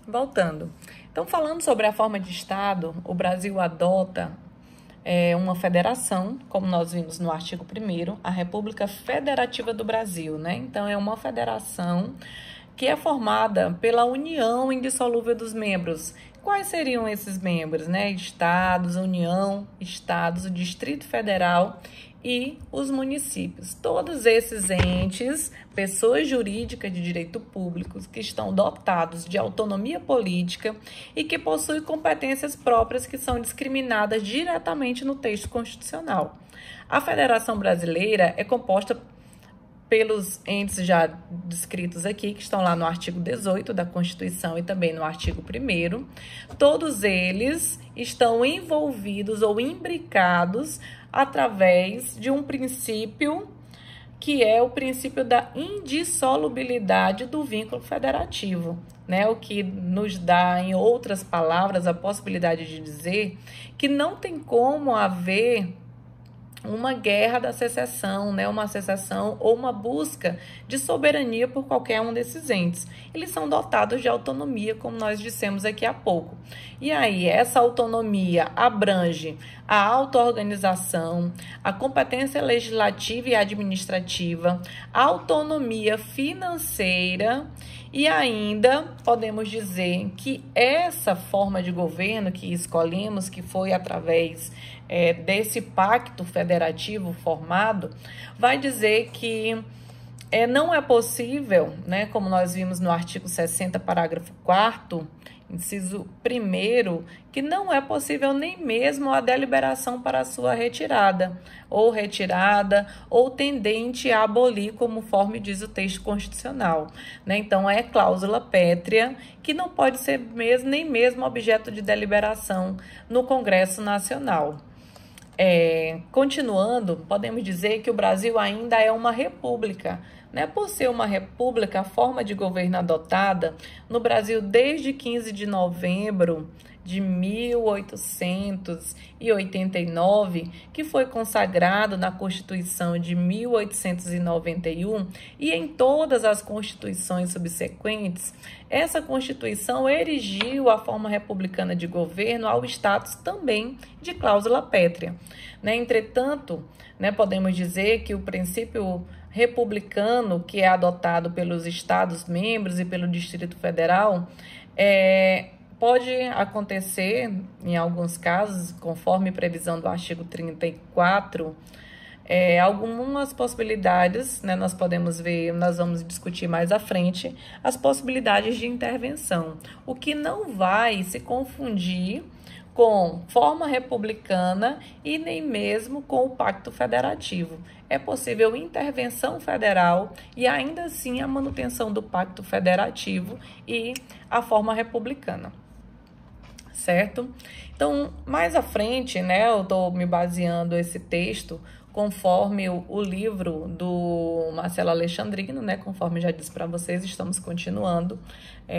Voltando. Então, falando sobre a forma de Estado, o Brasil adota uma federação, como nós vimos no artigo 1º, a República Federativa do Brasil, né? Então, é uma federação que é formada pela união indissolúvel dos membros. Quais seriam esses membros, né? Estados, União, Estados, o Distrito Federal e os municípios. Todos esses entes, pessoas jurídicas de direito público, que estão dotados de autonomia política e que possuem competências próprias que são discriminadas diretamente no texto constitucional. A Federação Brasileira é composta pelos entes já descritos aqui, que estão lá no artigo 18 da Constituição e também no artigo 1º. Todos eles estão envolvidos ou imbricados através de um princípio que é o princípio da indissolubilidade do vínculo federativo, né? O que nos dá, em outras palavras, a possibilidade de dizer que não tem como haver uma guerra da secessão, né? Uma secessão ou uma busca de soberania por qualquer um desses entes. Eles são dotados de autonomia, como nós dissemos aqui há pouco. E aí, essa autonomia abrange a auto-organização, a competência legislativa e administrativa, a autonomia financeira e ainda podemos dizer que essa forma de governo que escolhemos, que foi através desse pacto federativo formado, vai dizer que não é possível, né, como nós vimos no artigo 60, parágrafo 4º, inciso 1º, que não é possível nem mesmo a deliberação para a sua retirada, ou tendente a abolir, conforme diz o texto constitucional, né? Então, é cláusula pétrea que não pode ser nem mesmo objeto de deliberação no Congresso Nacional. Continuando, podemos dizer que o Brasil ainda é uma república, né? Por ser uma república, a forma de governo adotada no Brasil desde 15 de novembro de 1889, que foi consagrado na Constituição de 1891 e em todas as constituições subsequentes, essa Constituição erigiu a forma republicana de governo ao status também de cláusula pétrea, né? Entretanto, né, podemos dizer que o princípio republicano que é adotado pelos Estados-membros e pelo Distrito Federal pode acontecer, em alguns casos, conforme previsão do artigo 34, algumas possibilidades, né, nós podemos ver, nós vamos discutir mais à frente, as possibilidades de intervenção, o que não vai se confundir com forma republicana e nem mesmo com o pacto federativo. É possível intervenção federal e ainda assim a manutenção do pacto federativo e a forma republicana. Certo? Então, mais à frente, né, eu estou me baseando esse texto conforme o livro do Marcelo Alexandrino, né, conforme já disse para vocês, estamos continuando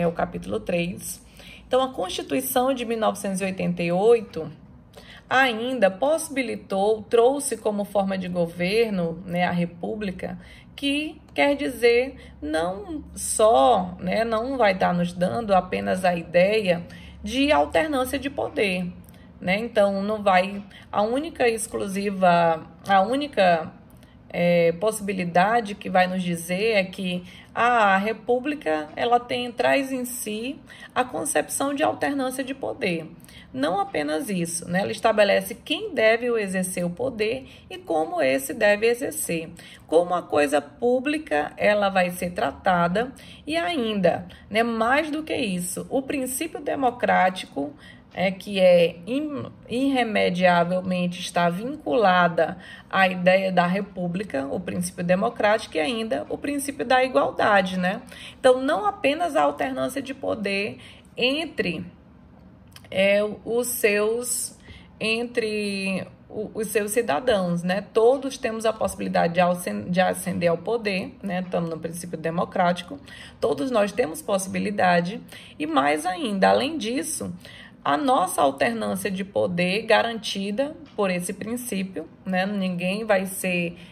o capítulo 3. Então, a Constituição de 1988 ainda trouxe como forma de governo, né, a República, que quer dizer não só, né, não vai estar nos dando apenas a ideia de alternância de poder, né? Então, não vai, a única possibilidade que vai nos dizer é que a República ela traz em si a concepção de alternância de poder. Não apenas isso, né? Ela estabelece quem deve exercer o poder e como esse deve exercer. Como a coisa pública ela vai ser tratada e ainda, né, mais do que isso, o princípio democrático que irremediavelmente está vinculada à ideia da república, o princípio democrático e ainda o princípio da igualdade, né? Então, não apenas a alternância de poder entre os seus cidadãos, né? Todos temos a possibilidade de ascender ao poder, né? Estamos no princípio democrático, todos nós temos possibilidade e mais ainda, além disso, a nossa alternância de poder garantida por esse princípio, né? Ninguém vai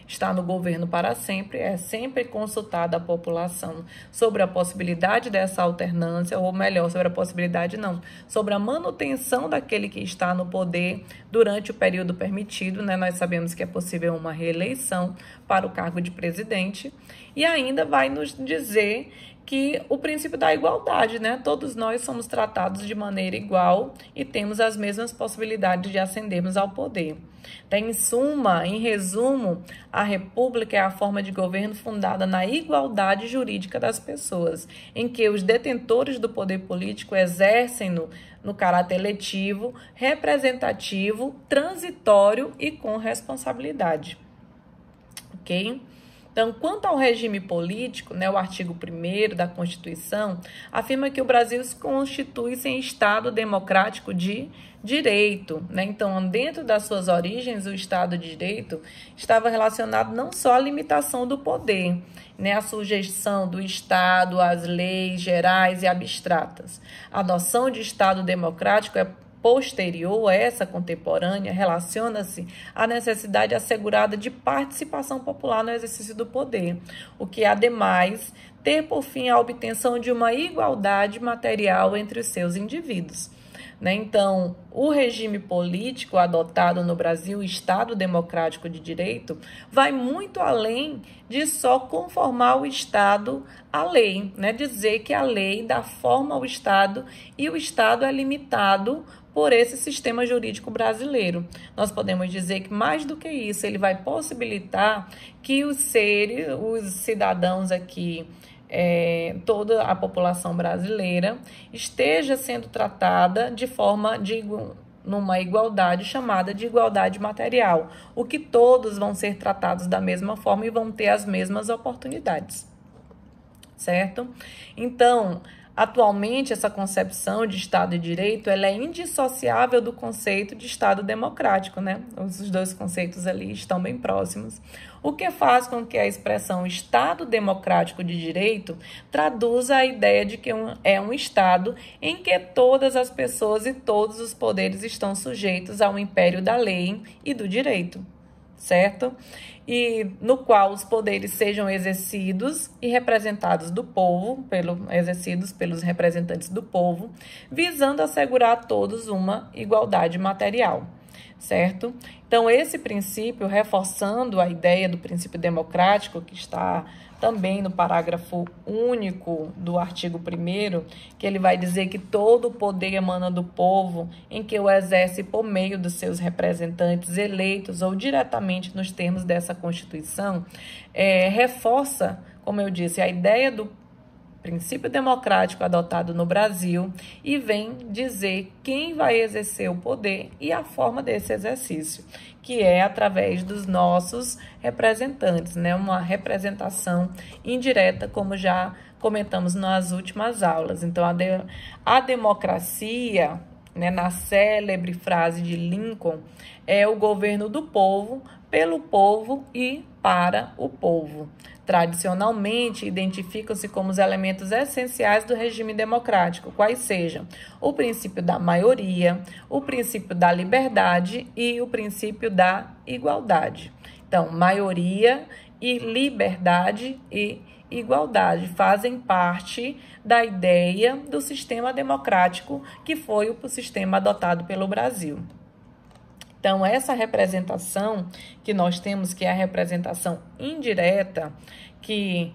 estar no governo para sempre, é sempre consultada a população sobre a possibilidade dessa alternância, ou melhor, sobre a possibilidade não, sobre a manutenção daquele que está no poder durante o período permitido, né? Nós sabemos que é possível uma reeleição para o cargo de presidente, e ainda vai nos dizer que o princípio da igualdade, né? Todos nós somos tratados de maneira igual e temos as mesmas possibilidades de ascendermos ao poder. Então, em suma, em resumo, a República é a forma de governo fundada na igualdade jurídica das pessoas, em que os detentores do poder político exercem no caráter eletivo, representativo, transitório e com responsabilidade. Ok? Então, quanto ao regime político, né, o artigo 1º da Constituição afirma que o Brasil se constitui-se em Estado democrático de direito, né? Então, dentro das suas origens, o Estado de Direito estava relacionado não só à limitação do poder, né, à sujeição do Estado às leis gerais e abstratas. A noção de Estado democrático é posterior a essa contemporânea, relaciona-se à necessidade assegurada de participação popular no exercício do poder, o que, ademais, ter por fim a obtenção de uma igualdade material entre os seus indivíduos. Né? Então, o regime político adotado no Brasil, o Estado Democrático de Direito, vai muito além de só conformar o Estado à lei, né? Dizer que a lei dá forma ao Estado e o Estado é limitado por esse sistema jurídico brasileiro. Nós podemos dizer que, mais do que isso, ele vai possibilitar que os cidadãos aqui, toda a população brasileira, esteja sendo tratada de forma numa igualdade chamada de igualdade material, o que todos vão ser tratados da mesma forma e vão ter as mesmas oportunidades, certo? Então, atualmente, essa concepção de Estado de Direito ela é indissociável do conceito de Estado democrático, né? Os dois conceitos ali estão bem próximos, o que faz com que a expressão Estado Democrático de Direito traduza a ideia de que é um Estado em que todas as pessoas e todos os poderes estão sujeitos ao império da lei e do direito, certo? E no qual os poderes sejam exercidos e representados do povo, exercidos pelos representantes do povo, visando assegurar a todos uma igualdade material, certo? Então, esse princípio, reforçando a ideia do princípio democrático, que está também no parágrafo único do artigo 1º, que ele vai dizer que todo o poder emana do povo, em que o exerce por meio dos seus representantes eleitos ou diretamente nos termos dessa Constituição, reforça, como eu disse, a ideia do princípio democrático adotado no Brasil e vem dizer quem vai exercer o poder e a forma desse exercício, que é através dos nossos representantes, né? Uma representação indireta, como já comentamos nas últimas aulas. Então, a democracia, né, na célebre frase de Lincoln, é o governo do povo, pelo povo e para o povo. Tradicionalmente, identificam-se como os elementos essenciais do regime democrático, quais sejam o princípio da maioria, o princípio da liberdade e o princípio da igualdade. Então, maioria e liberdade e igualdade fazem parte da ideia do sistema democrático que foi o sistema adotado pelo Brasil. Então, essa representação que nós temos, que é a representação indireta, que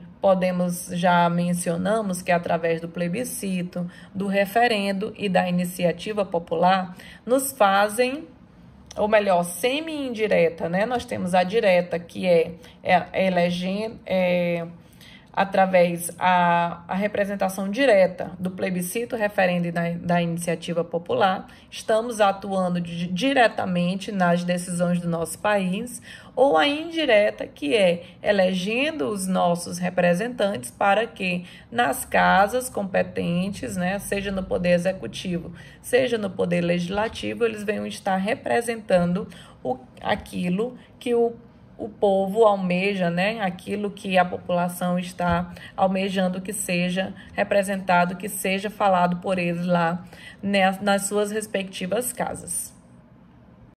já mencionamos, que é através do plebiscito, do referendo e da iniciativa popular, nos fazem, ou melhor, semi-indireta, né? Nós temos a direta, que elegendo, através a representação direta do plebiscito, referendo e da iniciativa popular, estamos atuando diretamente nas decisões do nosso país, ou a indireta, que é elegendo os nossos representantes para que nas casas competentes, né, seja no poder executivo, seja no poder legislativo, eles venham estar representando aquilo que o o povo almeja, né? Aquilo que a população está almejando que seja representado, que seja falado por eles lá, né, nas suas respectivas casas.